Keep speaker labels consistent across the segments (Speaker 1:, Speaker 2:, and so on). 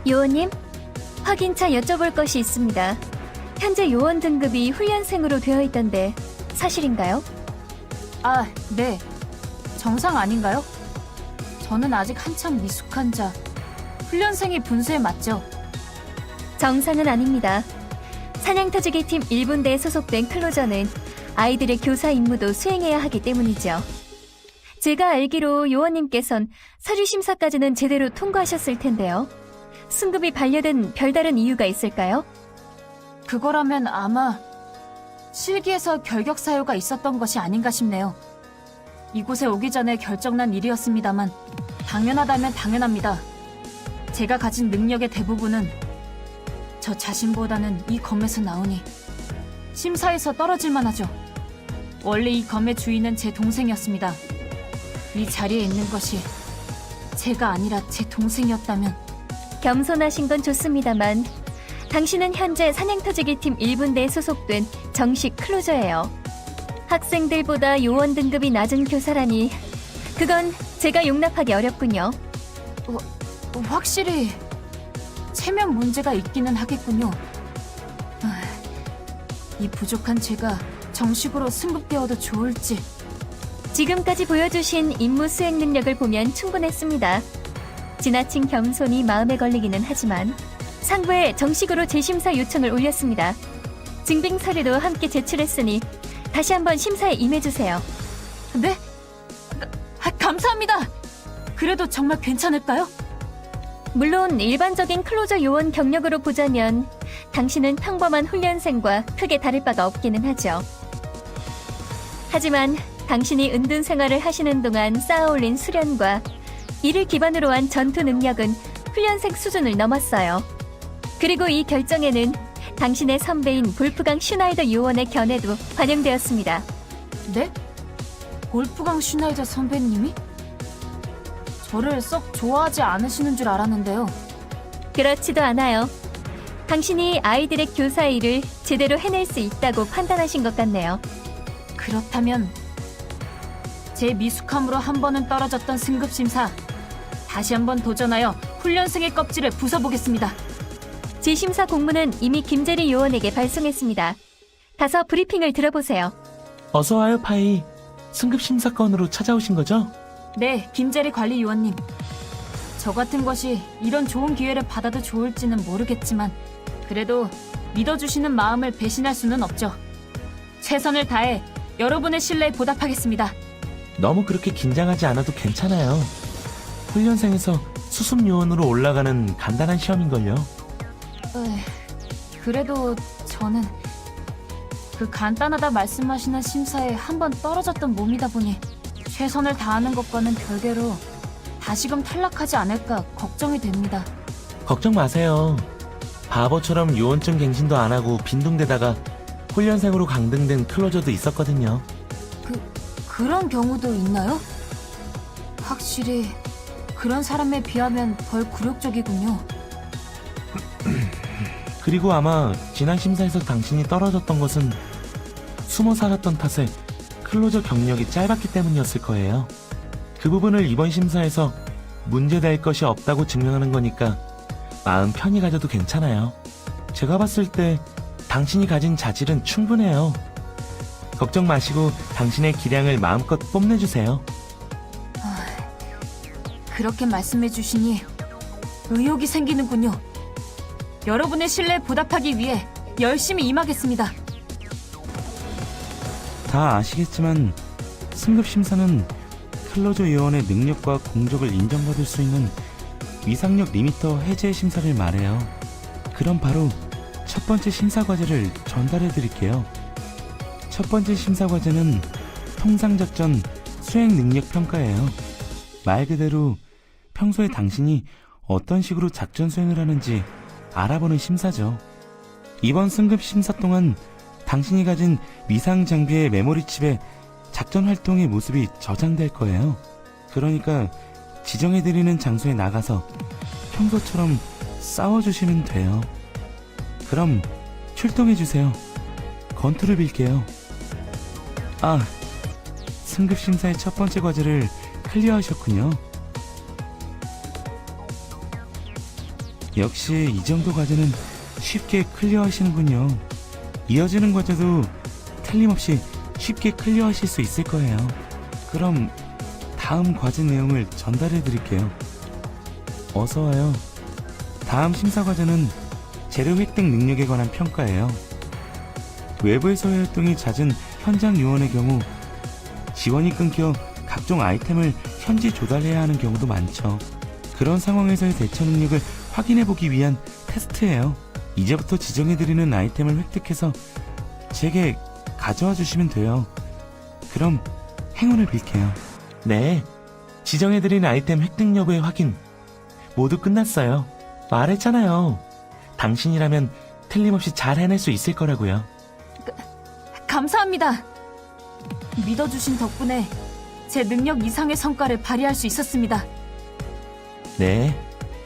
Speaker 1: 요원님, 확인차 여쭤볼 것이 있습니다. 현재 요원 등급이 훈련생으로 되어 있던데 사실인가요?
Speaker 2: 아, 네. 정상 아닌가요? 저는 아직 한참 미숙한 자. 훈련생이 분수에 맞죠?
Speaker 1: 정상은 아닙니다. 사냥터지기 팀 1분대에 소속된 클로저는 아이들의 교사 임무도 수행해야 하기 때문이죠. 제가 알기로 요원님께선 서류 심사까지는 제대로 통과하셨을 텐데요. 승급이 반려된 별다른 이유가 있을까요?
Speaker 2: 그거라면 아마 실기에서 결격 사유가 있었던 것이 아닌가 싶네요. 이곳에 오기 전에 결정난 일이었습니다만 당연하다면 당연합니다. 제가 가진 능력의 대부분은 저 자신보다는 이 검에서 나오니 심사에서 떨어질만 하죠. 원래 이 검의 주인은 제 동생이었습니다. 이 자리에 있는 것이 제가 아니라 제 동생이었다면.
Speaker 1: 겸손하신 건 좋습니다만 당신은 현재 사냥터지기 팀 1분대에 소속된 정식 클로저예요. 학생들보다 요원 등급이 낮은 교사라니 그건 제가 용납하기 어렵군요.
Speaker 2: 확실히 체면 문제가 있기는 하겠군요. 이 부족한 제가 정식으로 승급되어도 좋을지.
Speaker 1: 지금까지 보여주신 임무 수행 능력을 보면 충분했습니다. 지나친 겸손이 마음에 걸리기는 하지만 상부에 정식으로 재심사 요청을 올렸습니다. 증빙 서류도 함께 제출했으니 다시 한번 심사에 임해주세요.
Speaker 2: 네? 감사합니다. 그래도 정말 괜찮을까요?
Speaker 1: 물론 일반적인 클로저 요원 경력으로 보자면 당신은 평범한 훈련생과 크게 다를 바가 없기는 하죠. 하지만 당신이 은둔 생활을 하시는 동안 쌓아올린 수련과 이를 기반으로 한 전투 능력은 훈련생 수준을 넘었어요. 그리고 이 결정에는 당신의 선배인 볼프강 슈나이더 요원의 견해도 반영되었습니다.
Speaker 2: 네? 볼프강 슈나이더 선배님이? 저를 썩 좋아하지 않으시는 줄 알았는데요.
Speaker 1: 그렇지도 않아요. 당신이 아이들의 교사 일을 제대로 해낼 수 있다고 판단하신 것 같네요.
Speaker 2: 그렇다면 제 미숙함으로 한 번은 떨어졌던 승급심사 다시 한번 도전하여 훈련생의 껍질을 부숴보겠습니다.
Speaker 1: 재심사 공문은 이미 김재리 요원에게 발송했습니다. 가서 브리핑을 들어보세요.
Speaker 3: 어서 와요, 파이. 승급 심사건으로 찾아오신 거죠?
Speaker 2: 네, 김재리 관리 요원님. 저 같은 것이 이런 좋은 기회를 받아도 좋을지는 모르겠지만 그래도 믿어주시는 마음을 배신할 수는 없죠. 최선을 다해 여러분의 신뢰에 보답하겠습니다.
Speaker 3: 너무 그렇게 긴장하지 않아도 괜찮아요. 훈련생에서 수습 요원으로 올라가는 간단한 시험인걸요.
Speaker 2: 그래도 저는 그 간단하다 말씀하시는 심사에 한 번 떨어졌던 몸이다 보니 최선을 다하는 것과는 별개로 다시금 탈락하지 않을까 걱정이 됩니다.
Speaker 3: 걱정 마세요. 바보처럼 요원증 갱신도 안 하고 빈둥대다가 훈련생으로 강등된 클로저도 있었거든요.
Speaker 2: 그런 경우도 있나요? 확실히 그런 사람에 비하면 덜 굴욕적이군요.
Speaker 3: 그리고 아마 지난 심사에서 당신이 떨어졌던 것은 숨어 살았던 탓에 클로저 경력이 짧았기 때문이었을 거예요. 그 부분을 이번 심사에서 문제될 것이 없다고 증명하는 거니까 마음 편히 가져도 괜찮아요. 제가 봤을 때 당신이 가진 자질은 충분해요. 걱정 마시고 당신의 기량을 마음껏 뽐내주세요.
Speaker 2: 그렇게 말씀해 주시니 의욕이 생기는군요. 여러분의 신뢰에 보답하기 위해 열심히 임하겠습니다.
Speaker 4: 다 아시겠지만 승급심사는 클로저 요원의 능력과 공적을 인정받을 수 있는 위상력 리미터 해제 심사를 말해요. 그럼 바로 첫 번째 심사 과제를 전달해 드릴게요. 첫 번째 심사 과제는 통상작전 수행 능력 평가예요. 말 그대로 평소에 당신이 어떤 식으로 작전 수행을 하는지 알아보는 심사죠. 이번 승급 심사 동안 당신이 가진 위상 장비의 메모리 칩에 작전 활동의 모습이 저장될 거예요. 그러니까 지정해드리는 장소에 나가서 평소처럼 싸워주시면 돼요. 그럼 출동해주세요. 건투를 빌게요. 승급 심사의 첫 번째 과제를 클리어하셨군요. 역시 이 정도 과제는 쉽게 클리어하시는군요. 이어지는 과제도 틀림없이 쉽게 클리어하실 수 있을 거예요. 그럼 다음 과제 내용을 전달해 드릴게요. 어서 와요. 다음 심사 과제는 재료 획득 능력에 관한 평가예요. 외부에서의 활동이 잦은 현장 요원의 경우 지원이 끊겨 각종 아이템을 현지 조달해야 하는 경우도 많죠. 그런 상황에서의 대처 능력을 확인해보기 위한 테스트예요. 이제부터 지정해드리는 아이템을 획득해서 제게 가져와 주시면 돼요. 그럼 행운을 빌게요.
Speaker 3: 네, 지정해드린 아이템 획득 여부의 확인 모두 끝났어요. 말했잖아요. 당신이라면 틀림없이 잘 해낼 수 있을 거라고요.
Speaker 2: 감사합니다. 믿어주신 덕분에 제 능력 이상의 성과를 발휘할 수 있었습니다.
Speaker 3: 네,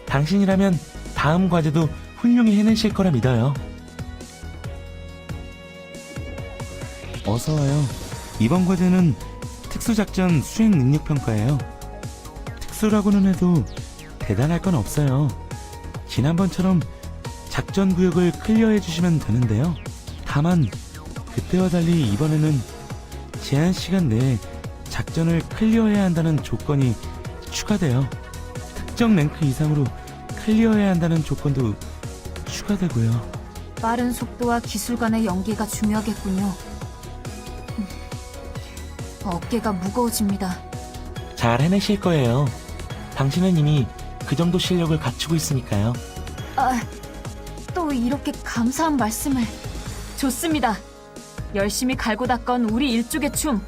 Speaker 3: 당신이라면 다음 과제도 훌륭히 해내실 거라 믿어요.
Speaker 4: 어서 와요. 이번 과제는 특수작전 수행 능력 평가예요. 특수라고는 해도 대단할 건 없어요. 지난번처럼 작전 구역을 클리어해 주시면 되는데요. 다만 그때와 달리 이번에는 제한 시간 내에 작전을 클리어해야 한다는 조건이 추가돼요. 특정 랭크 이상으로 클리어해야 한다는 조건도 추가되고요.
Speaker 2: 빠른 속도와 기술 간의 연계가 중요하겠군요. 어깨가 무거워집니다.
Speaker 3: 잘 해내실 거예요. 당신은 이미 그 정도 실력을 갖추고 있으니까요.
Speaker 2: 또 이렇게 감사한 말씀을. 좋습니다. 열심히 갈고 닦은 우리 일족의 춤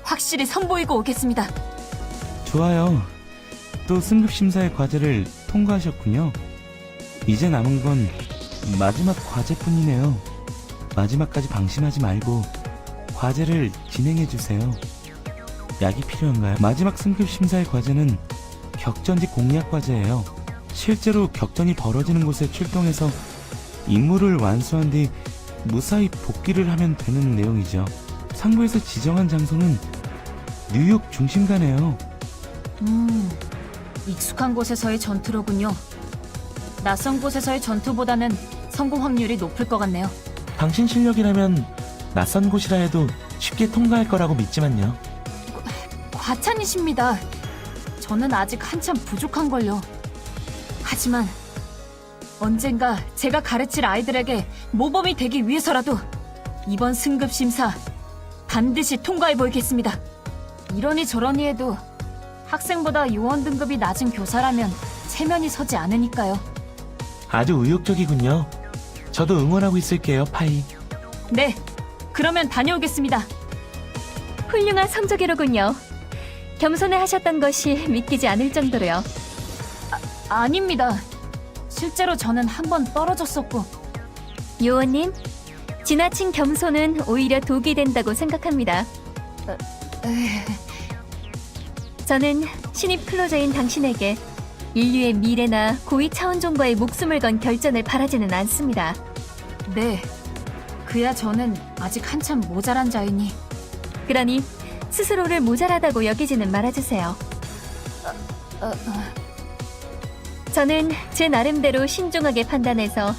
Speaker 2: 확실히 선보이고 오겠습니다.
Speaker 4: 좋아요. 또 승급 심사의 과제를 통과하셨군요. 이제 남은 건 마지막 과제뿐이네요. 마지막까지 방심하지 말고 과제를 진행해 주세요. 약이 필요한가요? 마지막 승급 심사의 과제는 격전지 공략 과제예요. 실제로 격전이 벌어지는 곳에 출동해서 임무를 완수한 뒤 무사히 복귀를 하면 되는 내용이죠. 상부에서 지정한 장소는 뉴욕 중심가네요.
Speaker 2: 익숙한 곳에서의 전투로군요. 낯선 곳에서의 전투보다는 성공 확률이 높을 것 같네요.
Speaker 3: 당신 실력이라면 낯선 곳이라 해도 쉽게 통과할 거라고 믿지만요.
Speaker 2: 과찬이십니다. 저는 아직 한참 부족한걸요. 하지만 언젠가 제가 가르칠 아이들에게 모범이 되기 위해서라도 이번 승급 심사 반드시 통과해 보이겠습니다. 이러니 저러니 해도 학생보다 요원 등급이 낮은 교사라면 체면이 서지 않으니까요.
Speaker 3: 아주 의욕적이군요. 저도 응원하고 있을게요, 파이.
Speaker 2: 네, 그러면 다녀오겠습니다.
Speaker 1: 훌륭한 성적이로군요. 겸손해 하셨던 것이 믿기지 않을 정도로요.
Speaker 2: 아닙니다. 실제로 저는 한 번 떨어졌었고.
Speaker 1: 요원님, 지나친 겸손은 오히려 독이 된다고 생각합니다. 저는 신입 클로저인 당신에게 인류의 미래나 고위 차원종과의 목숨을 건 결전을 바라지는 않습니다.
Speaker 2: 네, 그야 저는 아직 한참 모자란 자이니.
Speaker 1: 그러니 스스로를 모자라다고 여기지는 말아주세요. 저는 제 나름대로 신중하게 판단해서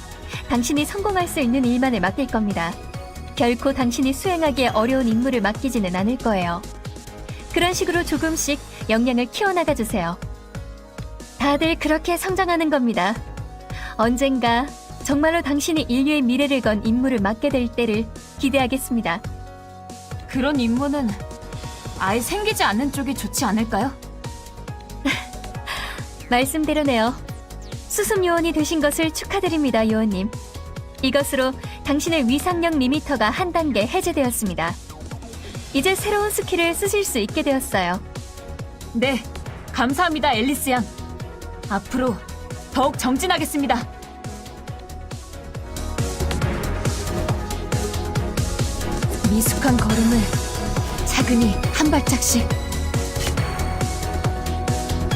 Speaker 1: 당신이 성공할 수 있는 일만을 맡길 겁니다. 결코 당신이 수행하기에 어려운 임무를 맡기지는 않을 거예요. 그런 식으로 조금씩 역량을 키워나가 주세요. 다들 그렇게 성장하는 겁니다. 언젠가 정말로 당신이 인류의 미래를 건 임무를 맡게 될 때를 기대하겠습니다.
Speaker 2: 그런 임무는 아예 생기지 않는 쪽이 좋지 않을까요?
Speaker 1: 말씀대로네요. 수습 요원이 되신 것을 축하드립니다, 요원님. 이것으로 당신의 위상력 리미터가 한 단계 해제되었습니다. 이제 새로운 스킬을 쓰실 수 있게 되었어요.
Speaker 2: 네, 감사합니다, 앨리스 양. 앞으로 더욱 정진하겠습니다. 미숙한 걸음을 차근히 한 발짝씩